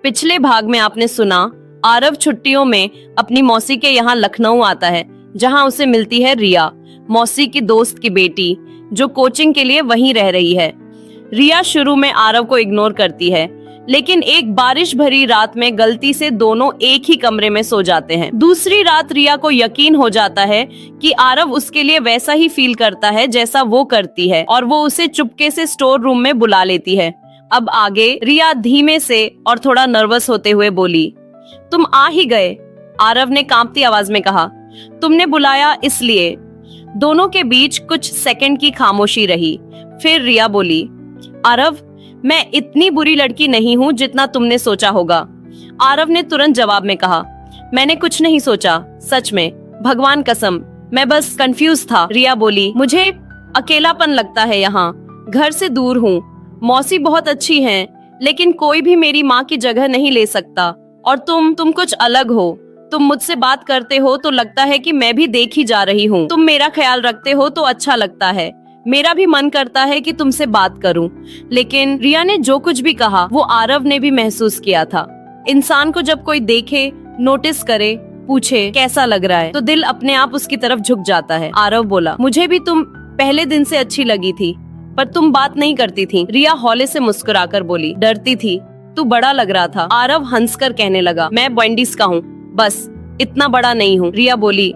पिछले भाग में आपने सुना आरव छुट्टियों में अपनी मौसी के यहाँ लखनऊ आता है, जहाँ उसे मिलती है रिया, मौसी की दोस्त की बेटी, जो कोचिंग के लिए वहीं रह रही है। रिया शुरू में आरव को इग्नोर करती है, लेकिन एक बारिश भरी रात में गलती से दोनों एक ही कमरे में सो जाते हैं। दूसरी रात रिया को यकीन हो जाता है कि आरव उसके लिए वैसा ही फील करता है जैसा वो करती है, और वो उसे चुपके से स्टोर रूम में बुला लेती है। अब आगे रिया धीमे से और थोड़ा नर्वस होते हुए बोली, तुम आ ही गए, आरव ने कांपती आवाज में कहा। तुमने बुलाया इसलिए। दोनों के बीच कुछ सेकंड की खामोशी रही। फिर रिया बोली, आरव, मैं इतनी बुरी लड़की नहीं हूँ जितना तुमने सोचा होगा। आरव ने तुरंत जवाब में कहा, मैंने कुछ नहीं सोचा, सच में, भगवान कसम, मैं बस कंफ्यूज था। रिया बोली, मुझे अकेलापन लगता है, यहाँ घर से दूर हूँ। मौसी बहुत अच्छी हैं, लेकिन कोई भी मेरी माँ की जगह नहीं ले सकता। और तुम कुछ अलग हो। तुम मुझसे बात करते हो तो लगता है कि मैं भी देखी जा रही हूँ। तुम मेरा ख्याल रखते हो तो अच्छा लगता है। मेरा भी मन करता है कि तुमसे बात करूं। लेकिन रिया ने जो कुछ भी कहा वो आरव ने भी महसूस किया था। इंसान को जब कोई देखे, नोटिस करे, पूछे कैसा लग रहा है, तो दिल अपने आप उसकी तरफ झुक जाता है। आरव बोला, मुझे भी तुम पहले दिन से अच्छी लगी थी, पर तुम बात नहीं करती थी। रिया हौले से मुस्कुराकर बोली, डरती थी, तू बड़ा लग रहा था। आरव हंसकर कहने लगा, मैं वेंडीज का हूँ, बस इतना बड़ा नहीं हूँ। रिया बोली,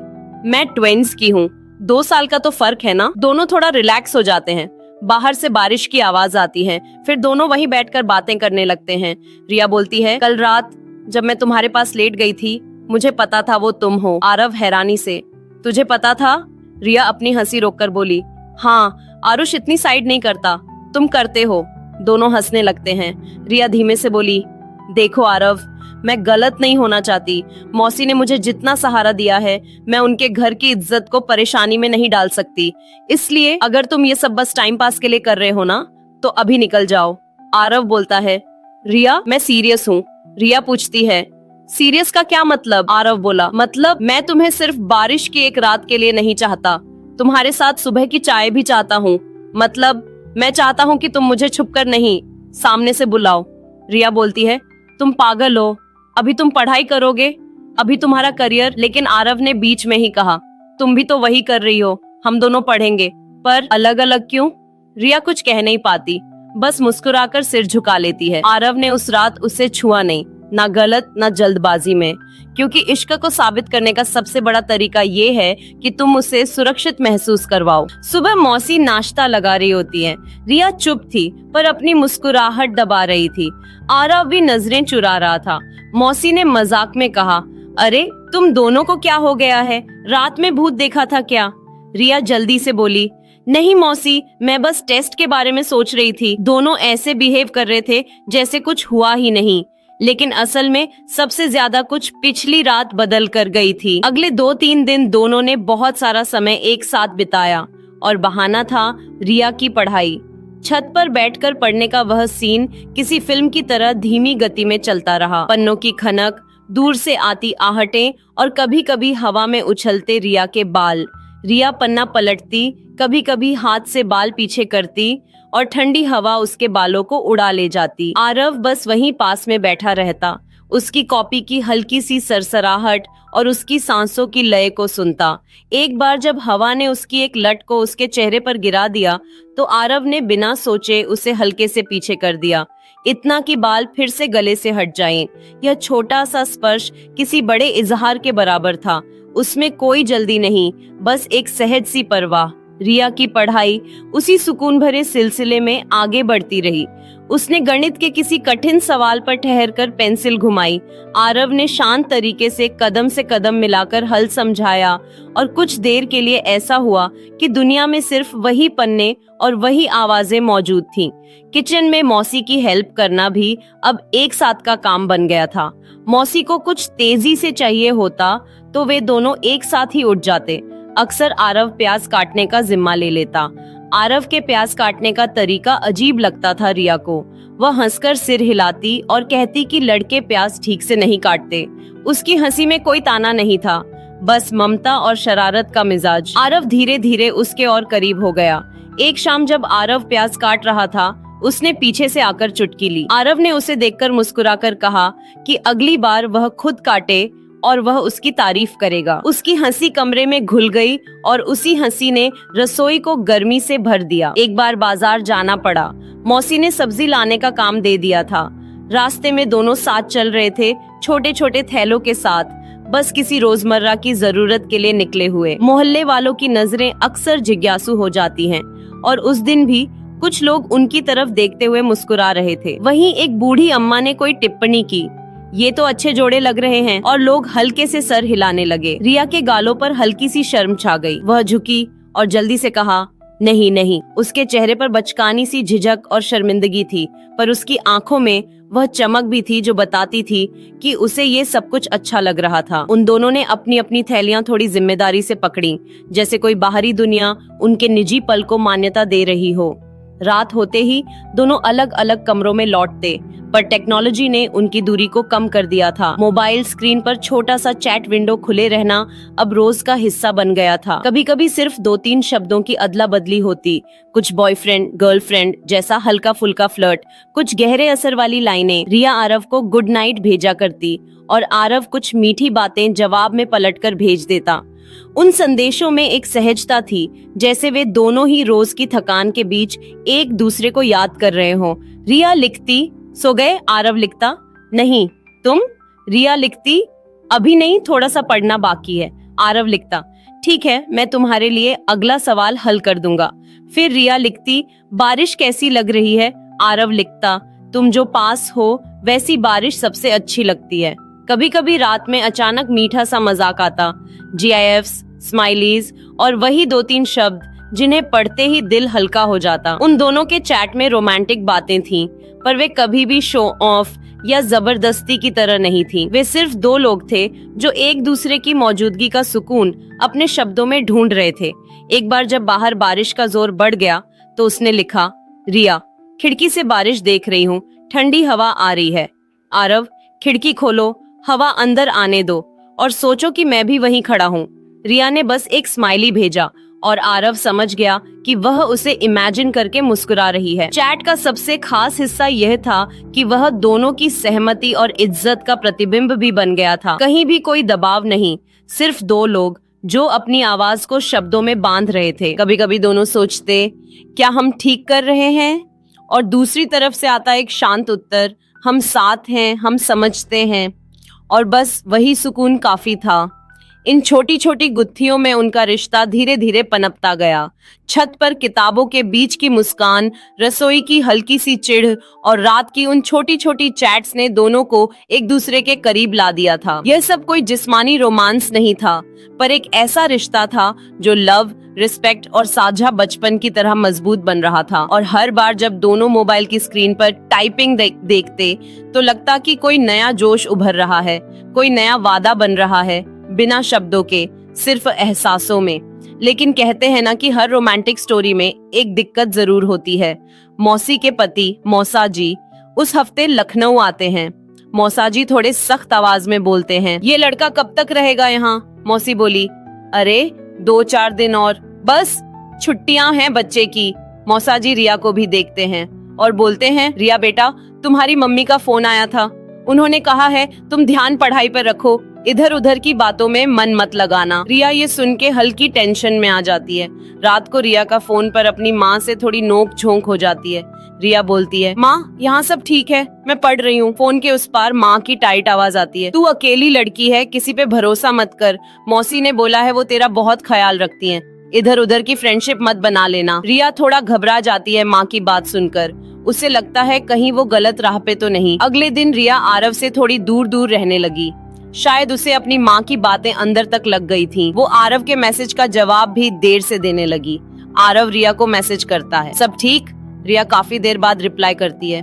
मैं ट्विंस की हूँ, 2 साल का तो फर्क है ना। दोनों थोड़ा रिलैक्स हो जाते हैं। बाहर से बारिश की आवाज आती है। फिर दोनों वहीं बैठकर बातें करने लगते हैं। रिया बोलती है, कल रात जब मैं तुम्हारे पास लेट गई थी, मुझे पता था वो तुम हो। आरव हैरानी से, तुझे पता था? रिया अपनी हंसी रोककर बोली, हाँ, आरुष इतनी साइड नहीं करता, तुम करते हो। दोनों हंसने लगते हैं। रिया धीमे से बोली, देखो आरव, मैं गलत नहीं होना चाहती। मौसी ने मुझे जितना सहारा दिया है, मैं उनके घर की इज्जत को परेशानी में नहीं डाल सकती। इसलिए अगर तुम ये सब बस टाइम पास के लिए कर रहे हो ना, तो अभी निकल जाओ। आरव बोलता है, रिया, मैं सीरियस हूँ। रिया पूछती है, सीरियस का क्या मतलब? आरव बोला, मतलब मैं तुम्हें सिर्फ बारिश की एक रात के लिए नहीं चाहता, तुम्हारे साथ सुबह की चाय भी चाहता हूँ। मतलब मैं चाहता हूँ कि तुम मुझे छुपकर नहीं, सामने से बुलाओ। रिया बोलती है, तुम पागल हो, अभी तुम पढ़ाई करोगे, अभी तुम्हारा करियर। लेकिन आरव ने बीच में ही कहा, तुम भी तो वही कर रही हो, हम दोनों पढ़ेंगे, पर अलग अलग क्यों? रिया कुछ कह नहीं पाती, बस मुस्कुराकर सिर झुका लेती है। आरव ने उस रात उसे छुआ नहीं, ना गलत ना जल्दबाजी में, क्योंकि इश्क को साबित करने का सबसे बड़ा तरीका ये है कि तुम उसे सुरक्षित महसूस करवाओ। सुबह मौसी नाश्ता लगा रही होती है। रिया चुप थी, पर अपनी मुस्कुराहट दबा रही थी। आरव भी नजरें चुरा रहा था। मौसी ने मजाक में कहा, अरे तुम दोनों को क्या हो गया है, रात में भूत देखा था क्या? रिया जल्दी से बोली, नहीं मौसी, मैं बस टेस्ट के बारे में सोच रही थी। दोनों ऐसे बिहेव कर रहे थे जैसे कुछ हुआ ही नहीं, लेकिन असल में सबसे ज्यादा कुछ पिछली रात बदल कर गई थी। अगले 2-3 दिन दोनों ने बहुत सारा समय एक साथ बिताया, और बहाना था रिया की पढ़ाई। छत पर बैठकर पढ़ने का वह सीन किसी फिल्म की तरह धीमी गति में चलता रहा। पन्नों की खनक, दूर से आती आहटें, और कभी कभी हवा में उछलते रिया के बाल। रिया पन्ना पलटती, कभी कभी हाथ से बाल पीछे करती, और ठंडी हवा उसके बालों को उड़ा ले जाती। आरव बस वहीं पास में बैठा रहता, उसकी कॉपी की हल्की सी सरसराहट और उसकी सांसों की लय को सुनता। एक बार जब हवा ने उसकी एक लट को उसके चेहरे पर गिरा दिया, तो आरव ने बिना सोचे उसे हल्के से पीछे कर दिया, इतना कि बाल फिर से गले से हट जाएं। यह छोटा सा स्पर्श किसी बड़े इजहार के बराबर था। उसमें कोई जल्दी नहीं, बस एक सहज सी परवाह। रिया की पढ़ाई उसी सुकून भरे सिलसिले में आगे बढ़ती रही। उसने गणित के किसी कठिन सवाल पर ठहरकर पेंसिल घुमाई। आरव ने शांत तरीके से कदम मिलाकर हल समझाया, और कुछ देर के लिए ऐसा हुआ कि दुनिया में सिर्फ वही पन्ने और वही आवाजें मौजूद थीं। किचन में मौसी की हेल्प करना भी अब एक साथ का काम बन गया था। मौसी को कुछ तेजी से चाहिए होता तो वे दोनों एक साथ ही उठ जाते। अक्सर आरव प्याज काटने का जिम्मा ले लेता। आरव के प्याज काटने का तरीका अजीब लगता था रिया को। वह हंसकर सिर हिलाती और कहती कि लड़के प्याज ठीक से नहीं काटते। उसकी हंसी में कोई ताना नहीं था, बस ममता और शरारत का मिजाज। आरव धीरे धीरे उसके और करीब हो गया। एक शाम जब आरव प्याज काट रहा था, उसने पीछे से आकर चुटकी ली। आरव ने उसे देखकर मुस्कुराकर कहा कि अगली बार वह खुद काटे और वह उसकी तारीफ करेगा। उसकी हंसी कमरे में घुल गई और उसी हंसी ने रसोई को गर्मी से भर दिया। एक बार बाजार जाना पड़ा। मौसी ने सब्जी लाने का काम दे दिया था। रास्ते में दोनों साथ चल रहे थे, छोटे छोटे थैलों के साथ, बस किसी रोजमर्रा की जरूरत के लिए निकले हुए। मोहल्ले वालों की नजरें अक्सर जिज्ञासु हो जाती हैं और उस दिन भी कुछ लोग उनकी तरफ देखते हुए मुस्कुरा रहे थे। वहीं एक बूढ़ी अम्मा ने कोई टिप्पणी की, ये तो अच्छे जोड़े लग रहे हैं, और लोग हल्के से सर हिलाने लगे। रिया के गालों पर हल्की सी शर्म छा गई। वह झुकी और जल्दी से कहा, नहीं नहीं। उसके चेहरे पर बचकानी सी झिझक और शर्मिंदगी थी, पर उसकी आंखों में वह चमक भी थी जो बताती थी कि उसे ये सब कुछ अच्छा लग रहा था। उन दोनों ने अपनी अपनी थैलियां थोड़ी जिम्मेदारी से पकड़ी, जैसे कोई बाहरी दुनिया उनके निजी पल को मान्यता दे रही हो। रात होते ही दोनों अलग अलग कमरों में लौटते, पर टेक्नोलॉजी ने उनकी दूरी को कम कर दिया था। मोबाइल स्क्रीन पर छोटा सा चैट विंडो खुले रहना अब रोज का हिस्सा बन गया था। कभी कभी सिर्फ 2-3 शब्दों की अदला बदली होती, कुछ बॉयफ्रेंड गर्लफ्रेंड जैसा हल्का फुल्का फ्लर्ट, कुछ गहरे असर वाली लाइनें। रिया आरव को गुड नाइट भेजा करती और आरव कुछ मीठी बातें जवाब में पलटकर भेज देता। उन संदेशों में एक सहजता थी, जैसे वे दोनों ही रोज की थकान के बीच एक दूसरे को याद कर रहे हों। रिया लिखती, सो गए? आरव लिखता, नहीं। तुम? रिया लिखती, अभी नहीं, थोड़ा सा पढ़ना बाकी है। आरव लिखता, ठीक है, मैं तुम्हारे लिए अगला सवाल हल कर दूंगा। फिर रिया लिखती, बारिश कैसी लग रही है? आरव लिखता, तुम जो पास हो वैसी बारिश सबसे अच्छी लगती है। कभी कभी रात में अचानक मीठा सा मजाक आता, GIFs, स्माइलीज और वही 2-3 शब्द जिन्हें पढ़ते ही दिल हल्का हो जाता। उन दोनों के चैट में रोमांटिक बातें थीं, पर वे कभी भी शो ऑफ या जबरदस्ती की तरह नहीं थीं। वे सिर्फ 2 लोग थे जो एक दूसरे की मौजूदगी का सुकून अपने शब्दों में ढूंढ रहे थे। एक बार जब बाहर बारिश का जोर बढ़ गया तो उसने लिखा, रिया, खिड़की से बारिश देख रही हूँ, ठंडी हवा आ रही है। आरव, खिड़की खोलो, हवा अंदर आने दो और सोचो कि मैं भी वहीं खड़ा हूँ। रिया ने बस एक स्माइली भेजा और आरव समझ गया कि वह उसे इमेजिन करके मुस्कुरा रही है। चैट का सबसे खास हिस्सा यह था कि वह दोनों की सहमति और इज्जत का प्रतिबिंब भी बन गया था। कहीं भी कोई दबाव नहीं, सिर्फ 2 लोग जो अपनी आवाज को शब्दों में बांध रहे थे। कभी कभी दोनों सोचते, क्या हम ठीक कर रहे हैं? और दूसरी तरफ से आता एक शांत उत्तर, हम साथ हैं, हम समझते हैं। और बस वही सुकून काफी था। इन छोटी छोटी गुत्थियों में उनका रिश्ता धीरे धीरे पनपता गया। छत पर किताबों के बीच की मुस्कान, रसोई की हल्की सी चिढ़ और रात की उन छोटी छोटी चैट्स ने दोनों को एक दूसरे के करीब ला दिया था। यह सब कोई जिस्मानी रोमांस नहीं था, पर एक ऐसा रिश्ता था जो लव, रिस्पेक्ट और साझा बचपन की तरह मजबूत बन रहा था। और हर बार जब दोनों मोबाइल की स्क्रीन पर टाइपिंग देखते तो लगता कि कोई नया जोश उभर रहा है, कोई नया वादा बन रहा है, बिना शब्दों के, सिर्फ एहसासों में। लेकिन कहते हैं ना कि हर रोमांटिक स्टोरी में एक दिक्कत जरूर होती है। मौसी के पति मौसा जी उस हफ्ते लखनऊ आते हैं। मौसा जी थोड़े सख्त आवाज में बोलते हैं, ये लड़का कब तक रहेगा यहाँ? मौसी बोली, अरे 2-4 दिन और, बस छुट्टियां हैं बच्चे की। मौसा जी रिया को भी देखते हैं और बोलते हैं, रिया बेटा, तुम्हारी मम्मी का फोन आया था, उन्होंने कहा है तुम ध्यान पढ़ाई पर रखो, इधर उधर की बातों में मन मत लगाना। रिया ये सुन के हल्की टेंशन में आ जाती है। रात को रिया का फोन पर अपनी माँ से थोड़ी नोक झोंक हो जाती है। रिया बोलती है, माँ यहाँ सब ठीक है, मैं पढ़ रही हूँ। फोन के उस पार माँ की टाइट आवाज आती है, तू अकेली लड़की है, किसी पे भरोसा मत कर, मौसी ने बोला है वो तेरा बहुत ख्याल रखती है, इधर उधर की फ्रेंडशिप मत बना लेना। रिया थोड़ा घबरा जाती है माँ की बात सुनकर। उसे लगता है कहीं वो गलत राह पे तो नहीं। अगले दिन रिया आरव से थोड़ी दूर दूर रहने लगी। शायद उसे अपनी माँ की बातें अंदर तक लग गई थीं। वो आरव के मैसेज का जवाब भी देर से देने लगी। आरव रिया को मैसेज करता है, सब ठीक? रिया काफी देर बाद रिप्लाई करती है,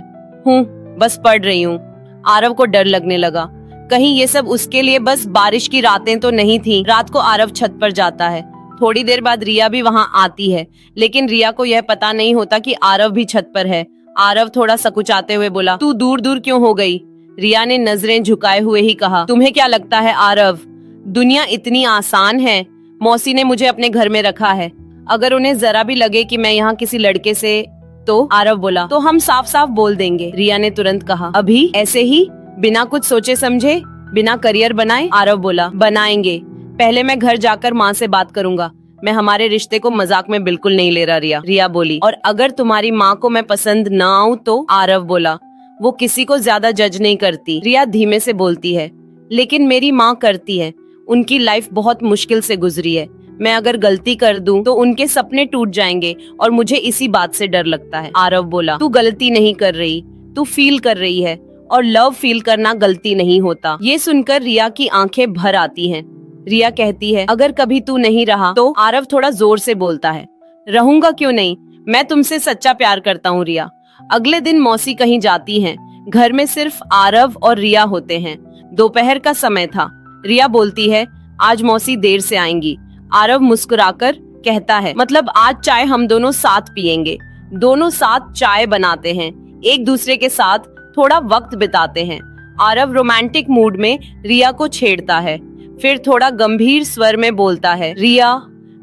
बस पढ़ रही हूँ। आरव को डर लगने लगा, कहीं ये सब उसके लिए बस बारिश की रातें तो नहीं थी। रात को आरव छत पर जाता है। थोड़ी देर बाद रिया भी वहाँ आती है, लेकिन रिया को यह पता नहीं होता कि आरव भी छत पर है। आरव थोड़ा सकुचाते हुए बोला, तू दूर दूर क्यों हो गई? रिया ने नजरें झुकाए हुए ही कहा, तुम्हें क्या लगता है आरव, दुनिया इतनी आसान है? मौसी ने मुझे अपने घर में रखा है, अगर उन्हें जरा भी लगे कि मैं यहाँ किसी लड़के से तो आरव बोला, तो हम साफ साफ बोल देंगे। रिया ने तुरंत कहा, अभी ऐसे ही बिना कुछ सोचे समझे, बिना करियर बनाए? आरव बोला, बनाएंगे। पहले मैं घर जाकर माँ से बात करूंगा। मैं हमारे रिश्ते को मजाक में बिल्कुल नहीं ले रहा। रिया बोली, और अगर तुम्हारी माँ को मैं पसंद न आऊं तो? आरव बोला, वो किसी को ज्यादा जज नहीं करती। रिया धीमे से बोलती है, लेकिन मेरी माँ करती है। उनकी लाइफ बहुत मुश्किल से गुजरी है। मैं अगर गलती कर दूं तो उनके सपने टूट जाएंगे और मुझे इसी बात से डर लगता है। आरव बोला, तू गलती नहीं कर रही, तू फील कर रही है, और लव फील करना गलती नहीं होता। ये सुनकर रिया की आंखें भर आती हैं। रिया कहती है, अगर कभी तू नहीं रहा तो? आरव थोड़ा जोर से बोलता है, रहूंगा क्यों नहीं, मैं तुमसे सच्चा प्यार करता हूँ। रिया। अगले दिन मौसी कहीं जाती हैं। घर में सिर्फ आरव और रिया होते हैं। दोपहर का समय था। रिया बोलती है, आज मौसी देर से आएंगी। आरव मुस्कुराकर कहता है, मतलब आज चाय हम दोनों साथ पियेंगे। दोनों साथ चाय बनाते हैं, एक दूसरे के साथ थोड़ा वक्त बिताते हैं। आरव रोमांटिक मूड में रिया को छेड़ता है, फिर थोड़ा गंभीर स्वर में बोलता है, रिया,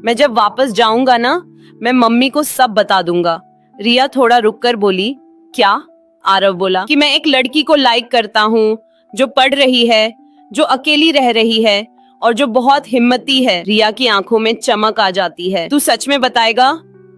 मैं जब वापस जाऊंगा ना, मैं मम्मी को सब बता दूंगा। रिया थोड़ा रुककर बोली, क्या? आरव बोला कि मैं एक लड़की को लाइक करता हूँ, जो पढ़ रही है, जो अकेली रह रही है और जो बहुत हिम्मती है। रिया की आंखों में चमक आ जाती है। तू सच में बताएगा?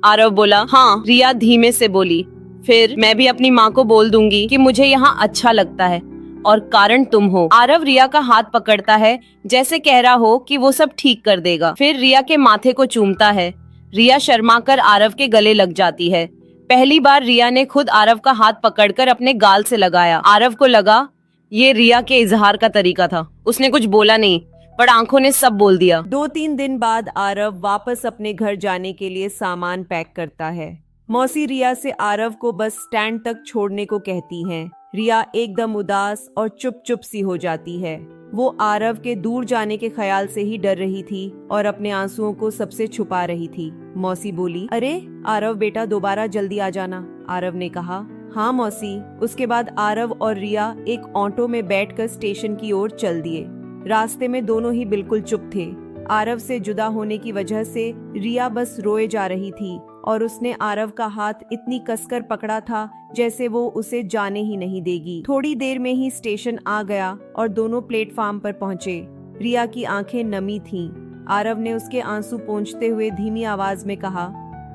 आरव बोला, हाँ। रिया धीमे से बोली, फिर मैं भी अपनी माँ को बोल दूंगी कि मुझे यहाँ अच्छा लगता है और कारण तुम हो। आरव रिया का हाथ पकड़ता है, जैसे कह रहा हो कि वो सब ठीक कर देगा। फिर रिया के माथे को चूमता है। रिया शर्माकर आरव के गले लग जाती है। पहली बार रिया ने खुद आरव का हाथ पकड़कर अपने गाल से लगाया। आरव को लगा ये रिया के इजहार का तरीका था। उसने कुछ बोला नहीं, पर आंखों ने सब बोल दिया। 2-3 दिन बाद आरव वापस अपने घर जाने के लिए सामान पैक करता है। मौसी रिया से आरव को बस स्टैंड तक छोड़ने को कहती हैं। रिया एकदम उदास और चुप चुप सी हो जाती है। वो आरव के दूर जाने के ख्याल से ही डर रही थी और अपने आंसुओं को सबसे छुपा रही थी। मौसी बोली, अरे आरव बेटा, दोबारा जल्दी आ जाना। आरव ने कहा, हाँ मौसी। उसके बाद आरव और रिया एक ऑटो में बैठकर स्टेशन की ओर चल दिए। रास्ते में दोनों ही बिल्कुल चुप थे। आरव से जुदा होने की वजह से रिया बस रोए जा रही थी और उसने आरव का हाथ इतनी कसकर पकड़ा था जैसे वो उसे जाने ही नहीं देगी। थोड़ी देर में ही स्टेशन आ गया और दोनों प्लेटफार्म पर पहुंचे। रिया की आंखें नमी थीं। आरव ने उसके आंसू पोंछते हुए धीमी आवाज में कहा,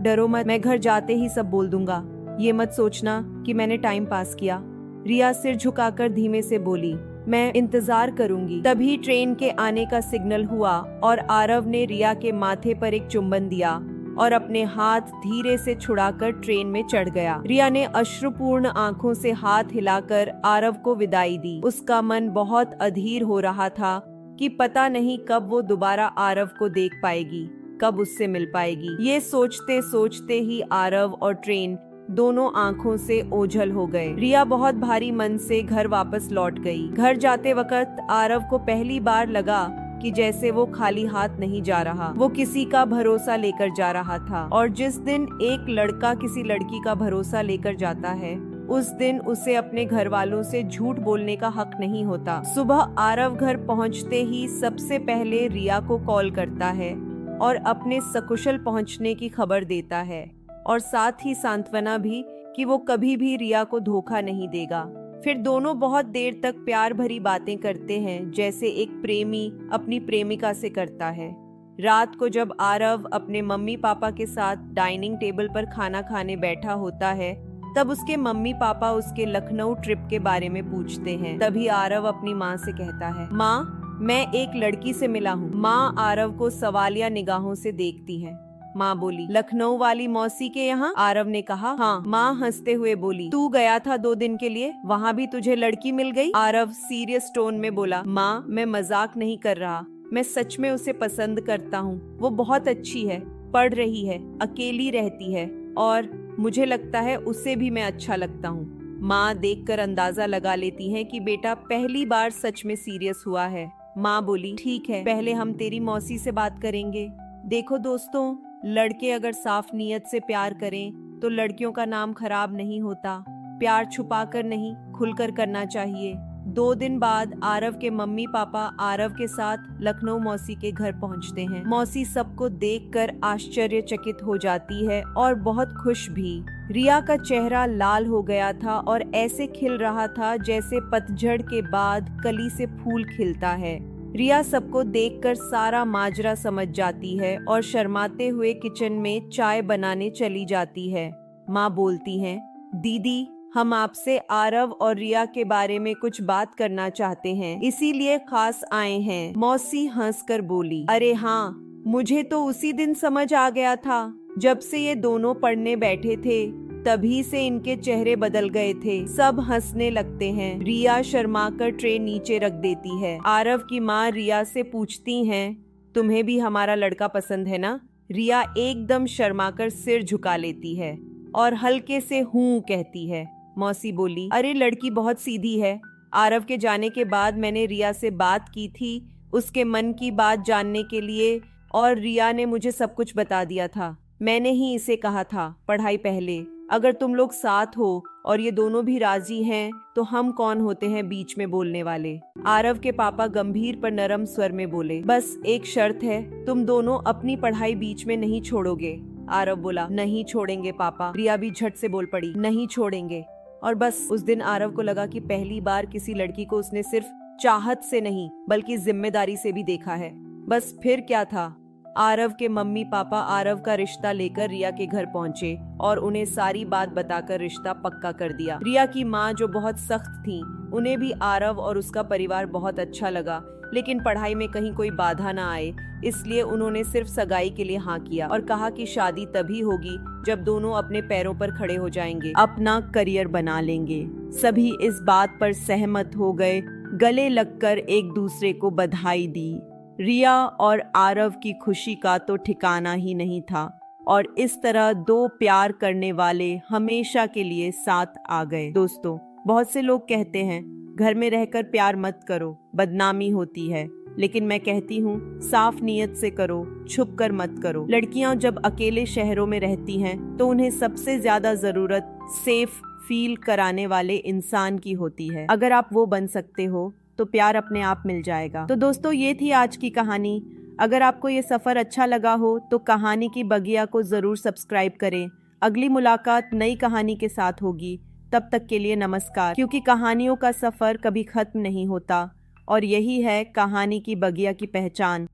डरो मत, मैं घर जाते ही सब बोल दूंगा। ये मत सोचना कि मैंने टाइम पास किया। रिया सिर झुकाकर धीमे से बोली, मैं इंतजार करूंगी। तभी ट्रेन के आने का सिग्नल हुआ और आरव ने रिया के माथे पर एक चुंबन दिया और अपने हाथ धीरे से छुड़ाकर ट्रेन में चढ़ गया। रिया ने अश्रुपूर्ण आंखों से हाथ हिलाकर आरव को विदाई दी। उसका मन बहुत अधीर हो रहा था कि पता नहीं कब वो दोबारा आरव को देख पाएगी, कब उससे मिल पाएगी। ये सोचते सोचते ही आरव और ट्रेन दोनों आंखों से ओझल हो गए। रिया बहुत भारी मन से घर वापस लौट गई। घर जाते वक्त आरव को पहली बार लगा कि जैसे वो खाली हाथ नहीं जा रहा, वो किसी का भरोसा लेकर जा रहा था। और जिस दिन एक लड़का किसी लड़की का भरोसा लेकर जाता है, उस दिन उसे अपने घर वालों से झूठ बोलने का हक नहीं होता। सुबह आरव घर पहुंचते ही सबसे पहले रिया को कॉल करता है और अपने सकुशल पहुंचने की खबर देता है और साथ ही सांत्वना भी कि वो कभी भी रिया को धोखा नहीं देगा। फिर दोनों बहुत देर तक प्यार भरी बातें करते हैं, जैसे एक प्रेमी अपनी प्रेमिका से करता है। रात को जब आरव अपने मम्मी पापा के साथ डाइनिंग टेबल पर खाना खाने बैठा होता है, तब उसके मम्मी पापा उसके लखनऊ ट्रिप के बारे में पूछते हैं। तभी आरव अपनी माँ से कहता है, माँ, मैं एक लड़की से मिला हूँ। माँ आरव को सवालिया निगाहों से देखती है। माँ बोली, लखनऊ वाली मौसी के यहाँ? आरव ने कहा, हाँ। माँ हंसते हुए बोली, तू गया था 2 दिन के लिए, वहाँ भी तुझे लड़की मिल गई? आरव सीरियस टोन में बोला, माँ, मैं मजाक नहीं कर रहा, मैं सच में उसे पसंद करता हूँ। वो बहुत अच्छी है, पढ़ रही है, अकेली रहती है और मुझे लगता है उसे भी मैं अच्छा लगता हूँ। माँ देखकर अंदाजा लगा लेती है कि बेटा पहली बार सच में सीरियस हुआ है। माँ बोली, ठीक है, पहले हम तेरी मौसी से बात करेंगे। देखो दोस्तों, लड़के अगर साफ नीयत से प्यार करें तो लड़कियों का नाम खराब नहीं होता। प्यार छुपाकर नहीं, खुलकर करना चाहिए। 2 दिन बाद आरव के मम्मी पापा आरव के साथ लखनऊ मौसी के घर पहुंचते हैं। मौसी सबको देखकर आश्चर्यचकित हो जाती है और बहुत खुश भी। रिया का चेहरा लाल हो गया था और ऐसे खिल रहा था जैसे पतझड़ के बाद कली से फूल खिलता है। रिया सबको देखकर सारा माजरा समझ जाती है और शर्माते हुए किचन में चाय बनाने चली जाती है। माँ बोलती हैं, दीदी हम आपसे आरव और रिया के बारे में कुछ बात करना चाहते हैं, इसीलिए खास आए हैं। मौसी हंसकर बोली, अरे हाँ, मुझे तो उसी दिन समझ आ गया था जब से ये दोनों पढ़ने बैठे थे, तभी से इनके चेहरे बदल गए थे। सब हंसने लगते हैं। रिया शर्माकर ट्रे नीचे रख देती है। आरव की माँ रिया से पूछती हैं, तुम्हें भी हमारा लड़का पसंद है ना? रिया एकदम शर्माकर सिर झुका लेती है और हल्के से हूँ कहती है। मौसी बोली, अरे लड़की बहुत सीधी है। आरव के जाने के बाद मैंने रिया से बात की थी उसके मन की बात जानने के लिए, और रिया ने मुझे सब कुछ बता दिया था। मैंने ही इसे कहा था पढ़ाई पहले, अगर तुम लोग साथ हो और ये दोनों भी राजी हैं तो हम कौन होते हैं बीच में बोलने वाले। आरव के पापा गंभीर पर नरम स्वर में बोले, बस एक शर्त है, तुम दोनों अपनी पढ़ाई बीच में नहीं छोड़ोगे। आरव बोला, नहीं छोड़ेंगे पापा। रिया भी झट से बोल पड़ी, नहीं छोड़ेंगे। और बस उस दिन आरव को लगा कि पहली बार किसी लड़की को उसने सिर्फ चाहत से नहीं बल्कि जिम्मेदारी से भी देखा है। बस फिर क्या था, आरव के मम्मी पापा आरव का रिश्ता लेकर रिया के घर पहुंचे और उन्हें सारी बात बताकर रिश्ता पक्का कर दिया। रिया की माँ जो बहुत सख्त थी, उन्हें भी आरव और उसका परिवार बहुत अच्छा लगा, लेकिन पढ़ाई में कहीं कोई बाधा ना आए, इसलिए उन्होंने सिर्फ सगाई के लिए हाँ किया और कहा कि शादी तभी होगी जब दोनों अपने पैरों पर खड़े हो जाएंगे, अपना करियर बना लेंगे। सभी इस बात पर सहमत हो गए, गले लगकर एक दूसरे को बधाई दी। रिया और आरव की खुशी का तो ठिकाना ही नहीं था और इस तरह दो प्यार करने वाले हमेशा के लिए साथ आ गए। दोस्तों, बहुत से लोग कहते हैं घर में रहकर प्यार मत करो, बदनामी होती है, लेकिन मैं कहती हूँ साफ नीयत से करो, छुप कर मत करो। लड़कियां जब अकेले शहरों में रहती हैं तो उन्हें सबसे ज्यादा जरूरत सेफ फील कराने वाले इंसान की होती है। अगर आप वो बन सकते हो तो प्यार अपने आप मिल जाएगा। तो दोस्तों, ये थी आज की कहानी। अगर आपको ये सफर अच्छा लगा हो तो कहानी की बगिया को जरूर सब्सक्राइब करें। अगली मुलाकात नई कहानी के साथ होगी। तब तक के लिए नमस्कार, क्योंकि कहानियों का सफर कभी खत्म नहीं होता और यही है कहानी की बगिया की पहचान।